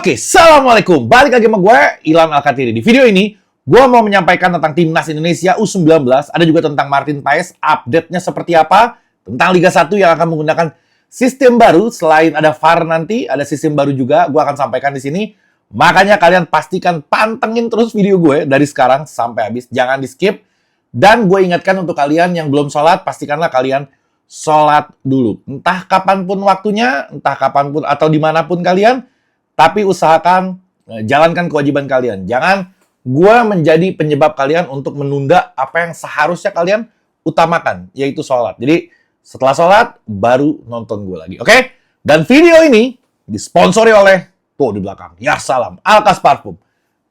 Oke, Assalamualaikum. Balik lagi sama gue, Ilham Alkatiri. Di video ini, gue mau menyampaikan tentang Timnas Indonesia U19. Ada juga tentang Martin Paes, update-nya seperti apa. Tentang Liga 1 yang akan menggunakan sistem baru. Selain ada VAR nanti, ada sistem baru juga. Gue akan sampaikan di sini. Makanya kalian pastikan pantengin terus video gue dari sekarang sampai habis. Jangan di-skip. Dan gue ingatkan untuk kalian yang belum sholat, pastikanlah kalian sholat dulu. Entah kapanpun waktunya, entah kapanpun atau dimanapun kalian. Tapi usahakan jalankan kewajiban kalian. Jangan gue menjadi penyebab kalian untuk menunda apa yang seharusnya kalian utamakan, yaitu sholat. Jadi setelah sholat, baru nonton gue lagi. Oke? Dan video ini disponsori oleh, tuh di belakang, ya salam, Alkas Parfum.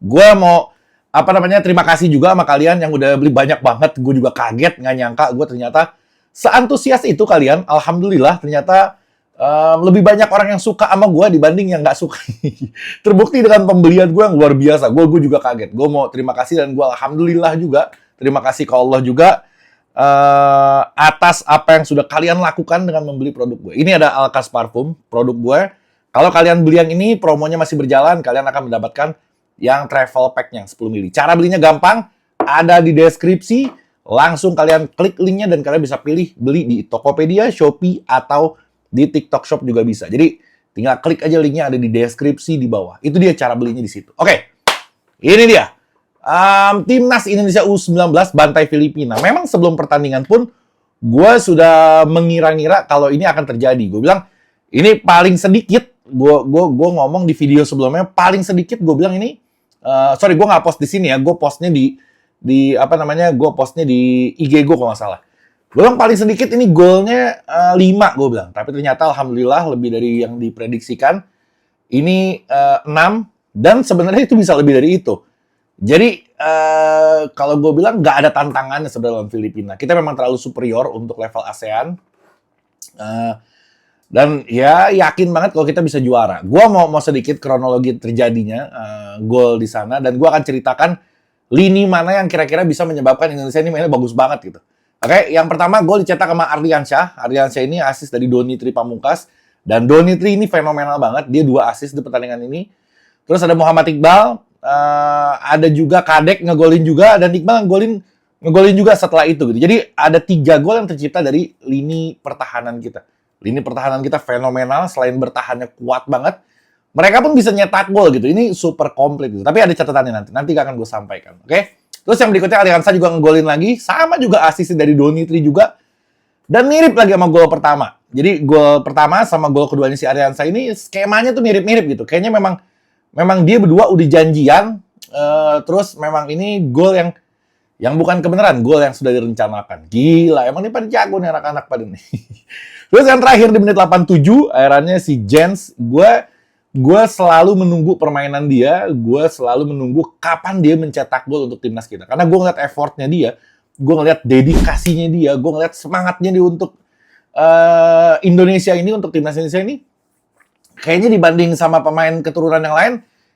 Gue mau, terima kasih juga sama kalian yang udah beli banyak banget. Gue juga kaget, nggak nyangka gue ternyata seantusias itu kalian. Alhamdulillah, ternyata lebih banyak orang yang suka sama gue dibanding yang nggak suka. Terbukti dengan pembelian gue yang luar biasa. Gue juga kaget. Gue mau terima kasih dan gue alhamdulillah juga. Terima kasih ke Allah juga atas apa yang sudah kalian lakukan dengan membeli produk gue. Ini ada Alkas Parfum, produk gue. Kalau kalian beli yang ini, promonya masih berjalan. Kalian akan mendapatkan yang travel pack-nya 10 ml. Cara belinya gampang. Ada di deskripsi. Langsung kalian klik linknya dan kalian bisa pilih beli di Tokopedia, Shopee, atau di TikTok Shop juga bisa. Jadi tinggal klik aja linknya ada di deskripsi di bawah. Itu dia cara belinya di situ. Oke, ini dia. Timnas Indonesia U19 bantai Filipina. Memang sebelum pertandingan pun gue sudah mengira-ngira kalau ini akan terjadi. Gue bilang ini paling sedikit. Gue ngomong di video sebelumnya paling sedikit. Gue bilang ini. Sorry, gue nggak post di sini ya. Gue postnya gue postnya di IG gue kalau nggak salah. Gue bilang paling sedikit ini golnya 5 gue bilang. Tapi ternyata alhamdulillah lebih dari yang diprediksikan. Ini 6. Dan sebenarnya itu bisa lebih dari itu. Jadi kalau gue bilang nggak ada tantangannya sebenarnya lawan Filipina. Kita memang terlalu superior untuk level ASEAN. Dan ya yakin banget kalau kita bisa juara. Gue mau sedikit kronologi terjadinya gol di sana. Dan gue akan ceritakan lini mana yang kira-kira bisa menyebabkan Indonesia ini mainnya bagus banget gitu. Oke, yang pertama gol dicetak sama Ardiansyah. Ardiansyah ini asis dari Donitri Pamungkas. Dan Donitri ini fenomenal banget. Dia 2 asis di pertandingan ini. Terus ada Muhammad Iqbal. Ada juga Kadek ngegolin juga. Dan Iqbal ngegolin juga setelah itu. Gitu. Jadi ada 3 gol yang tercipta dari lini pertahanan kita. Lini pertahanan kita fenomenal. Selain bertahannya kuat banget. Mereka pun bisa nyetak gol gitu. Ini super komplit gitu. Tapi ada catatannya nanti. Nanti akan gue sampaikan. Oke? Terus yang berikutnya Aliansa juga ngegolin lagi. Sama juga asisi dari Donitri juga. Dan mirip lagi sama gol pertama. Jadi gol pertama sama gol keduanya si Aliansa ini skemanya tuh mirip-mirip gitu. Kayaknya memang dia berdua udah janjian. Terus memang ini gol yang bukan kebenaran. Gol yang sudah direncanakan. Gila, emang ini pada jago nih anak-anak pada nih. Terus yang terakhir di menit 87, akhirnya si Jens, gue selalu menunggu permainan dia, gue selalu menunggu kapan dia mencetak gol untuk timnas kita. Karena gue ngeliat effortnya dia, gue ngeliat dedikasinya dia, gue ngeliat semangatnya dia untuk Indonesia ini, untuk timnas Indonesia ini. Kayaknya dibanding sama pemain keturunan yang lain,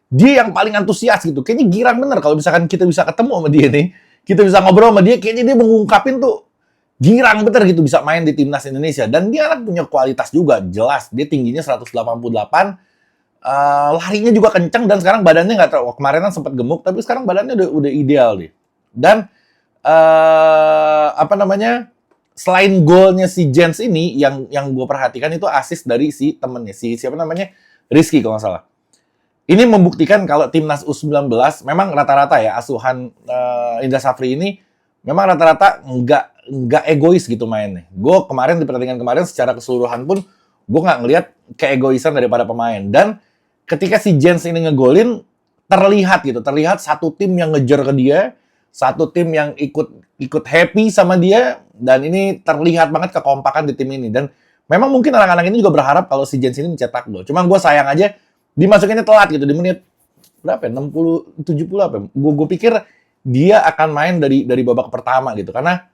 dia yang paling antusias gitu. Kayaknya girang bener kalau misalkan kita bisa ketemu sama dia nih, kita bisa ngobrol sama dia, kayaknya dia mengungkapin tuh girang bener gitu bisa main di timnas Indonesia. Dan dia anak punya kualitas juga, jelas. Dia tingginya 188, larinya juga kenceng dan sekarang badannya nggak terlalu, kemarin kan sempat gemuk tapi sekarang badannya udah ideal deh. Dan selain golnya si Jens ini yang gue perhatikan itu assist dari si temennya Rizky kalau nggak salah. Ini membuktikan kalau timnas U19 memang rata-rata ya asuhan Indra Safri ini memang rata-rata nggak egois gitu mainnya. Gue kemarin di pertandingan kemarin secara keseluruhan pun gue nggak ngelihat keegoisan daripada pemain. Dan ketika si Jens ini ngegolin, terlihat satu tim yang ngejar ke dia, satu tim yang ikut happy sama dia, dan ini terlihat banget kekompakan di tim ini. Dan memang mungkin anak-anak ini juga berharap kalau si Jens ini mencetak gol. Cuma gue sayang aja dimasukinnya telat gitu di menit berapa? 60, 70 apa? Gue pikir dia akan main dari babak pertama gitu, karena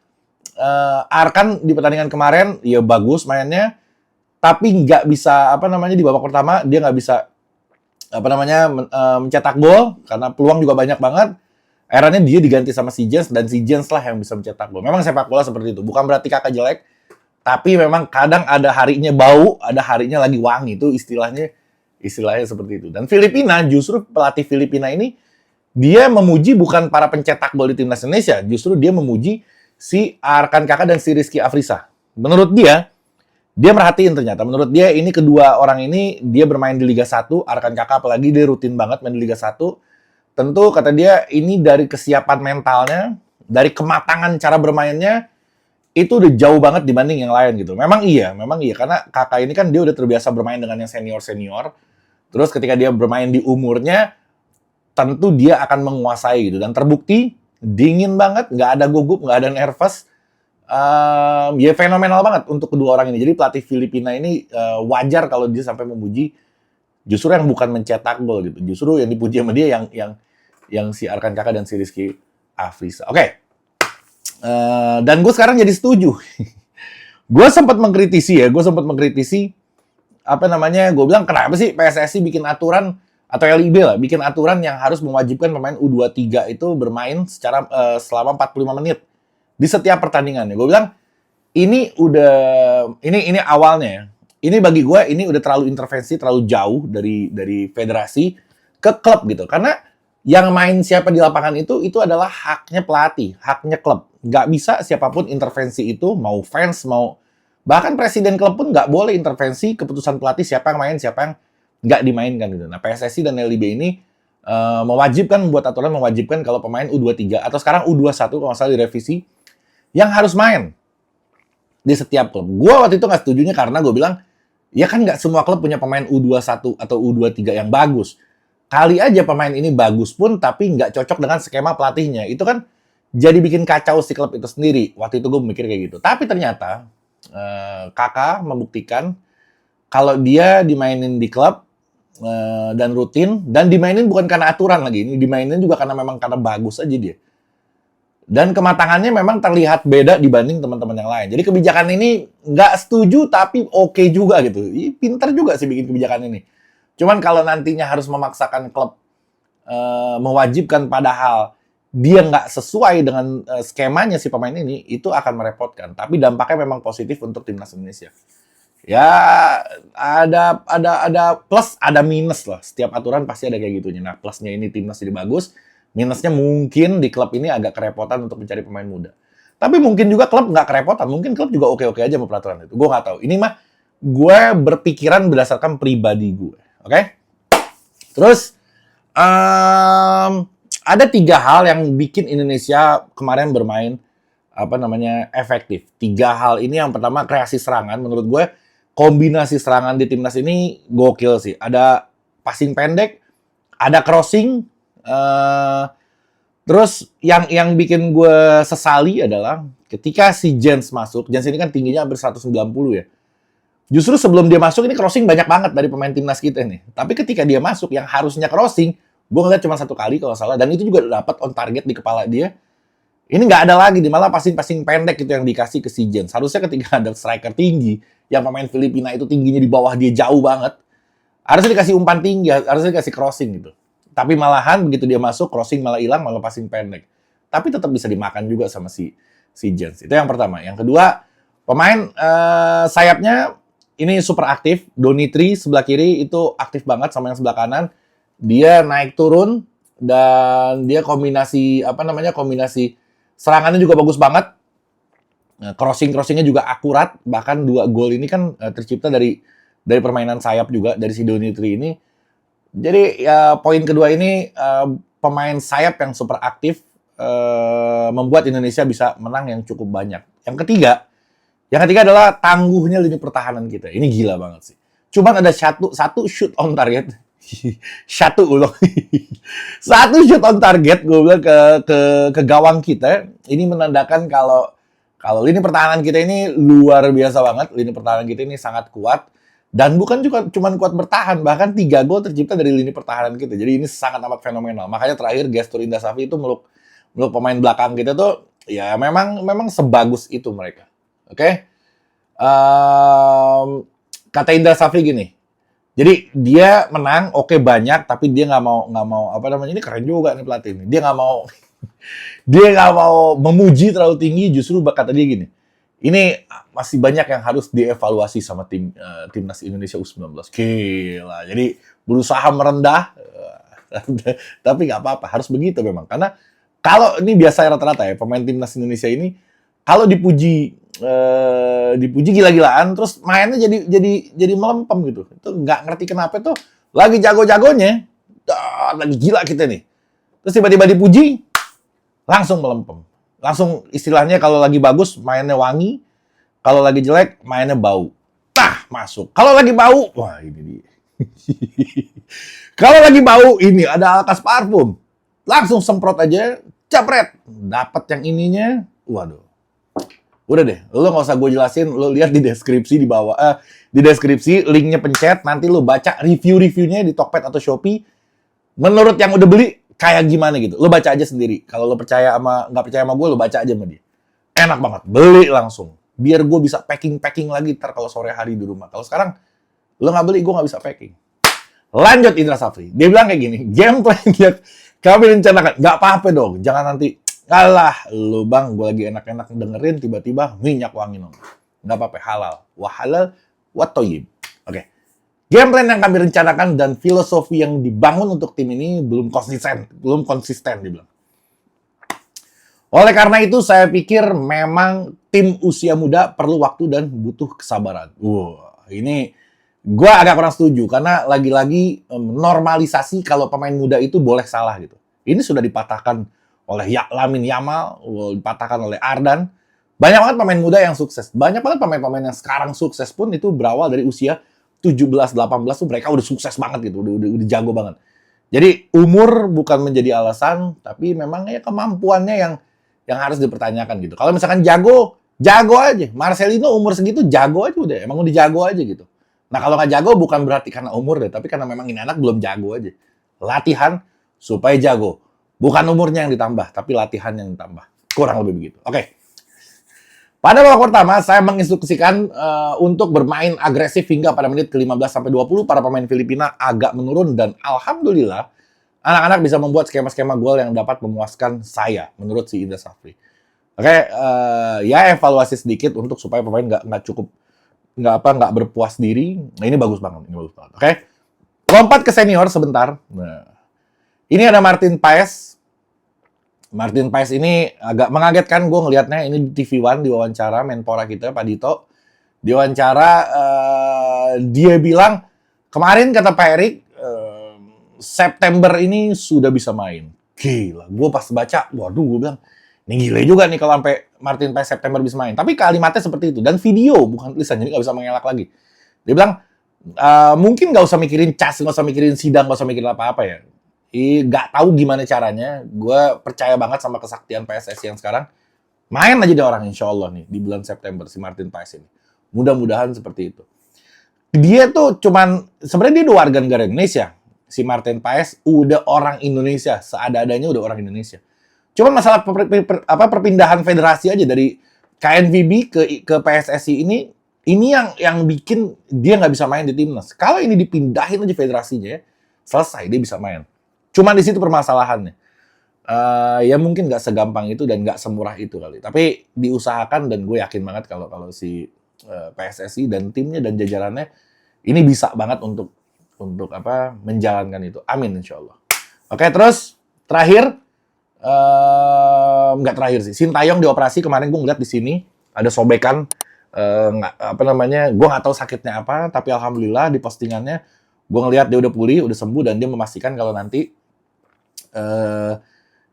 Arkan di pertandingan kemarin ya bagus mainnya, tapi nggak bisa di babak pertama dia nggak bisa mencetak gol karena peluang juga banyak banget. Akhirnya dia diganti sama si Jens dan si Jens lah yang bisa mencetak gol. Memang sepak bola seperti itu. Bukan berarti kakak jelek, tapi memang kadang ada harinya bau, ada harinya lagi wangi. Itu istilahnya Istilahnya seperti itu. Dan Filipina, justru pelatih Filipina ini, dia memuji bukan para pencetak gol di timnas Indonesia, justru dia memuji si Arkan Kakak dan si Rizky Afrisa. Menurut dia merhatiin ternyata. Menurut dia ini kedua orang ini, dia bermain di Liga 1, Arkan Kakak apalagi dia rutin banget main di Liga 1. Tentu kata dia ini dari kesiapan mentalnya, dari kematangan cara bermainnya, itu udah jauh banget dibanding yang lain gitu. Memang iya, karena Kakak ini kan dia udah terbiasa bermain dengan yang senior-senior. Terus ketika dia bermain di umurnya, tentu dia akan menguasai gitu. Dan terbukti, dingin banget, nggak ada gugup, nggak ada nervous. Ya fenomenal banget untuk kedua orang ini. Jadi pelatih Filipina ini wajar kalau dia sampai memuji justru yang bukan mencetak gol gitu. Justru yang dipuji sama dia yang si Arkan Kakak dan si Rizky Afrisa. Oke. Dan gue sekarang jadi setuju. Gue sempat mengkritisi apa namanya, gue bilang kenapa sih PSSI bikin aturan atau LIB lah, bikin aturan yang harus mewajibkan pemain U23 itu bermain secara selama 45 menit di setiap pertandingannya. Gue bilang ini awalnya ya. Ini bagi gue ini udah terlalu intervensi, terlalu jauh dari federasi ke klub gitu. Karena yang main siapa di lapangan itu adalah haknya pelatih, haknya klub. Nggak bisa siapapun intervensi itu, mau fans, mau bahkan presiden klub pun nggak boleh intervensi keputusan pelatih siapa yang main, siapa yang nggak dimainkan gitu. Nah, PSSI dan LIB ini membuat aturan mewajibkan kalau pemain U23 atau sekarang U21 kalau nggak salah direvisi yang harus main di setiap klub. Gue waktu itu nggak setujunya karena gue bilang ya kan nggak semua klub punya pemain U21 atau U23 yang bagus. Kali aja pemain ini bagus pun tapi nggak cocok dengan skema pelatihnya. Itu kan jadi bikin kacau si klub itu sendiri. Waktu itu gue mikir kayak gitu. Tapi ternyata Kakak membuktikan kalau dia dimainin di klub dan rutin, dan dimainin bukan karena aturan lagi, ini dimainin juga karena memang karena bagus aja dia. Dan kematangannya memang terlihat beda dibanding teman-teman yang lain. Jadi kebijakan ini nggak setuju tapi oke juga gitu. Pinter juga sih bikin kebijakan ini. Cuman kalau nantinya harus memaksakan klub mewajibkan padahal dia nggak sesuai dengan skemanya si pemain ini, itu akan merepotkan. Tapi dampaknya memang positif untuk timnas Indonesia. Ya ada plus, ada minus lah. Setiap aturan pasti ada kayak gitunya. Nah plusnya ini timnas jadi bagus, minusnya mungkin di klub ini agak kerepotan untuk mencari pemain muda. Tapi mungkin juga klub nggak kerepotan, mungkin klub juga oke-oke aja sama peraturan itu. Gue nggak tahu. Ini mah gue berpikiran berdasarkan pribadi gue. Oke? Terus ada 3 hal yang bikin Indonesia kemarin bermain efektif. 3 hal ini, yang pertama kreasi serangan. Menurut gue kombinasi serangan di timnas ini gokil sih. Ada passing pendek, ada crossing. Terus yang bikin gue sesali adalah ketika si Jens masuk. Jens ini kan tingginya hampir 190 ya. Justru sebelum dia masuk ini crossing banyak banget dari pemain timnas kita nih. Tapi ketika dia masuk yang harusnya crossing, gue ngeliat cuma 1 kali kalau salah, dan itu juga dapat on target di kepala dia. Ini nggak ada lagi, malah passing pendek itu yang dikasih ke si Jens. Harusnya ketika ada striker tinggi, yang pemain Filipina itu tingginya di bawah dia jauh banget, harusnya dikasih umpan tinggi, harusnya dikasih crossing gitu. Tapi malahan begitu dia masuk, crossing malah hilang, malah passing pendek. Tapi tetap bisa dimakan juga sama si Jens. Itu yang pertama. Yang kedua, pemain sayapnya ini super aktif. Donitri sebelah kiri itu aktif banget sama yang sebelah kanan. Dia naik turun dan dia kombinasi serangannya juga bagus banget. Crossingnya juga akurat. Bahkan 2 gol ini kan tercipta dari permainan sayap juga dari si Donitri ini. Jadi ya poin kedua ini pemain sayap yang super aktif membuat Indonesia bisa menang yang cukup banyak. Yang ketiga adalah tangguhnya lini pertahanan kita. Ini gila banget sih. Cuman ada satu shoot on target. Satu shoot on target gue bilang ke gawang kita. Ini menandakan kalau lini pertahanan kita ini luar biasa banget. Lini pertahanan kita ini sangat kuat. Dan bukan juga cuma kuat bertahan, bahkan 3 gol tercipta dari lini pertahanan kita. Jadi ini sangat amat fenomenal. Makanya terakhir gestur Indra Safri itu meluk pemain belakang kita tuh ya memang sebagus itu mereka. Oke? Kata Indra Safri gini. Jadi dia menang oke banyak, tapi dia nggak mau ini keren juga nih pelatih ini. Dia nggak mau memuji terlalu tinggi, justru kata dia gini. Ini masih banyak yang harus dievaluasi sama timnas Indonesia U19. Gila. Jadi berusaha merendah. Tapi nggak apa-apa, harus begitu memang. Karena kalau ini biasa rata-rata ya, pemain timnas Indonesia ini kalau dipuji gila-gilaan, terus mainnya jadi melempem gitu. Itu nggak ngerti kenapa tuh lagi jago-jagonya, lagi gila kita nih. Terus tiba-tiba dipuji, langsung melempem. Langsung istilahnya kalau lagi bagus mainnya wangi, kalau lagi jelek mainnya bau. Tah, masuk. Kalau lagi bau, wah ini dia. Kalau lagi bau, ini ada Alkas parfum. Langsung semprot aja, capret. Dapat yang ininya, waduh. Udah deh, lo nggak usah gue jelasin, lo lihat di deskripsi di bawah. Di deskripsi, linknya pencet, nanti lo baca review-reviewnya di Tokped atau Shopee. Menurut yang udah beli, kayak gimana gitu. Lo baca aja sendiri. Kalau lo percaya sama nggak percaya sama gue, lo baca aja sama dia. Enak banget, beli langsung. Biar gue bisa packing lagi ntar kalau sore hari di rumah. Kalau sekarang, lo nggak beli, gue nggak bisa packing. Lanjut Indra Safri. Dia bilang kayak gini, game plan dia kami rencanakan. Nggak apa-apa dong, jangan nanti, alah, lu bang, gue lagi enak-enak dengerin, tiba-tiba minyak wangi nong. Nggak apa-apa, halal. Wah halal, what toyib. Oke. Game plan yang kami rencanakan dan filosofi yang dibangun untuk tim ini belum konsisten dia bilang. Oleh karena itu, saya pikir memang tim usia muda perlu waktu dan butuh kesabaran. Ini gue agak kurang setuju, karena lagi-lagi normalisasi kalau pemain muda itu boleh salah gitu. Ini sudah dipatahkan oleh Lamine Yamal, dipatahkan oleh Ardan. Banyak banget pemain muda yang sukses. Banyak banget pemain-pemain yang sekarang sukses pun itu berawal dari usia 17-18 tuh mereka udah sukses banget gitu, udah jago banget. Jadi umur bukan menjadi alasan, tapi memang ya kemampuannya yang harus dipertanyakan gitu. Kalau misalkan jago aja. Marcelino umur segitu jago aja udah, emang udah jago aja gitu. Nah kalau nggak jago bukan berarti karena umur deh, tapi karena memang ini anak belum jago aja. Latihan supaya jago. Bukan umurnya yang ditambah, tapi latihan yang ditambah. Kurang lebih begitu. Oke. Pada babak pertama, saya menginstruksikan untuk bermain agresif hingga pada menit ke-15-20. Para pemain Filipina agak menurun dan alhamdulillah anak-anak bisa membuat skema-skema gol yang dapat memuaskan saya, menurut si Indra Safri. Oke, ya evaluasi sedikit untuk supaya pemain nggak berpuas diri. Nah, ini bagus banget, Oke. Lompat ke senior sebentar. Nah, ini ada Martin Paes. Martin Paes ini agak mengagetkan gue ngelihatnya. Ini di TV One diwawancara Menpora kita Pak Dito. Diwawancara dia bilang kemarin kata Pak Erik September ini sudah bisa main. Gila, gue pas baca, waduh gue bilang ini gila juga nih kalau sampai Martin Paes September bisa main. Tapi kalimatnya seperti itu. Dan video, bukan tulisan. Jadi nggak bisa mengelak lagi. Dia bilang, mungkin nggak usah mikirin cas, nggak usah mikirin sidang, nggak usah mikirin apa-apa ya. Nggak tahu gimana caranya. Gue percaya banget sama kesaktian PSSI yang sekarang. Main aja dia orang, insya Allah nih. Di bulan September, si Martin Paes ini. Mudah-mudahan seperti itu. Dia tuh sebenarnya dia udah warga negara Indonesia. Si Martin Paes udah orang Indonesia. Seada-adanya udah orang Indonesia. Cuman masalah perpindahan federasi aja dari KNVB ke PSSI ini yang bikin dia nggak bisa main di timnas. Kalau ini dipindahin aja federasinya, selesai dia bisa main. Cuman di situ permasalahannya. Ya mungkin nggak segampang itu dan nggak semurah itu kali. Tapi diusahakan dan gue yakin banget kalau si PSSI dan timnya dan jajarannya ini bisa banget untuk menjalankan itu. Amin insyaallah. Oke, terus terakhir. Nggak terakhir sih. Sintayong dioperasi kemarin gue ngeliat di sini ada sobekan, gue nggak tahu sakitnya apa, tapi alhamdulillah di postingannya gue ngeliat dia udah pulih, udah sembuh dan dia memastikan kalau nanti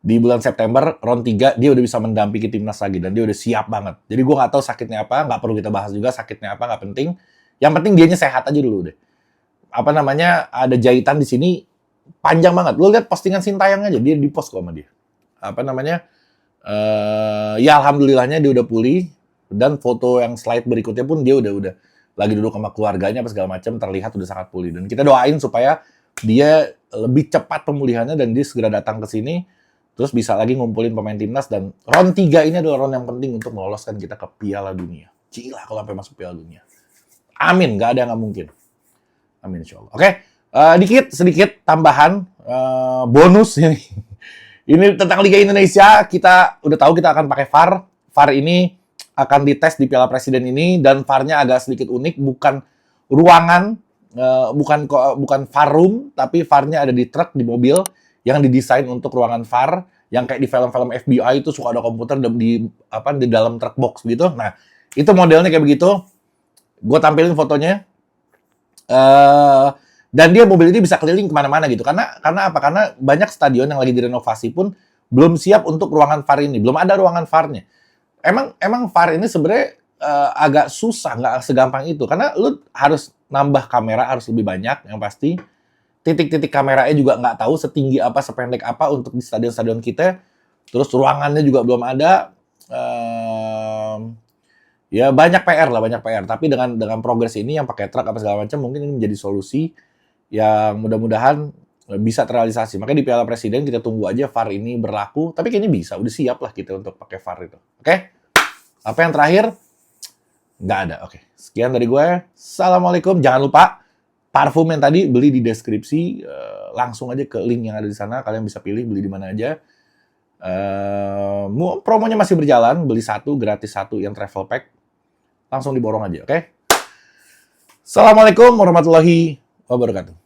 di bulan September round 3 dia udah bisa mendampingi timnas lagi dan dia udah siap banget. Jadi gue nggak tahu sakitnya apa, nggak perlu kita bahas juga sakitnya apa, nggak penting. Yang penting dianya sehat aja dulu deh. Ada jahitan di sini panjang banget. Lo lihat postingan Sintayong aja, dia di post kok sama dia. Ya alhamdulillahnya dia udah pulih dan foto yang slide berikutnya pun dia udah lagi duduk sama keluarganya apa segala macam, terlihat udah sangat pulih dan kita doain supaya dia lebih cepat pemulihannya dan dia segera datang ke sini terus bisa lagi ngumpulin pemain timnas dan round 3 ini adalah round yang penting untuk meloloskan kita ke Piala Dunia. Gila kalau sampai masuk Piala Dunia. Amin, nggak ada yang nggak mungkin. Amin insyaallah. Oke, sedikit tambahan bonus ini. Ini tentang Liga Indonesia, kita udah tahu kita akan pakai VAR. VAR ini akan dites di Piala Presiden ini, dan VAR-nya agak sedikit unik, bukan ruangan bukan VAR room, tapi VAR-nya ada di truk, di mobil, yang didesain untuk ruangan VAR, yang kayak di film-film FBI itu suka ada komputer di dalam truk box gitu. Nah, itu modelnya kayak begitu. Gue tampilin fotonya. Dan dia mobil ini bisa keliling kemana-mana gitu. Karena apa? Karena banyak stadion yang lagi direnovasi pun belum siap untuk ruangan VAR ini. Belum ada ruangan VAR-nya. Emang VAR ini sebenarnya agak susah, nggak segampang itu. Karena lu harus nambah kamera, harus lebih banyak yang pasti. Titik-titik kameranya juga nggak tahu setinggi apa, sependek apa untuk di stadion-stadion kita. Terus ruangannya juga belum ada. Ya banyak PR lah, banyak PR. Tapi dengan progres ini yang pakai truk apa segala macam, mungkin ini menjadi solusi yang mudah-mudahan bisa terrealisasi. Makanya di Piala Presiden kita tunggu aja VAR ini berlaku. Tapi kayaknya bisa, udah siap lah kita untuk pakai VAR itu. Oke? Apa yang terakhir? Nggak ada. Oke. Sekian dari gue. Assalamualaikum. Jangan lupa parfum yang tadi beli di deskripsi. Langsung aja ke link yang ada di sana. Kalian bisa pilih beli di mana aja. Promonya masih berjalan. Beli satu, gratis satu yang travel pack. Langsung diborong aja. Oke? Assalamualaikum warahmatullahi wabarakatuh.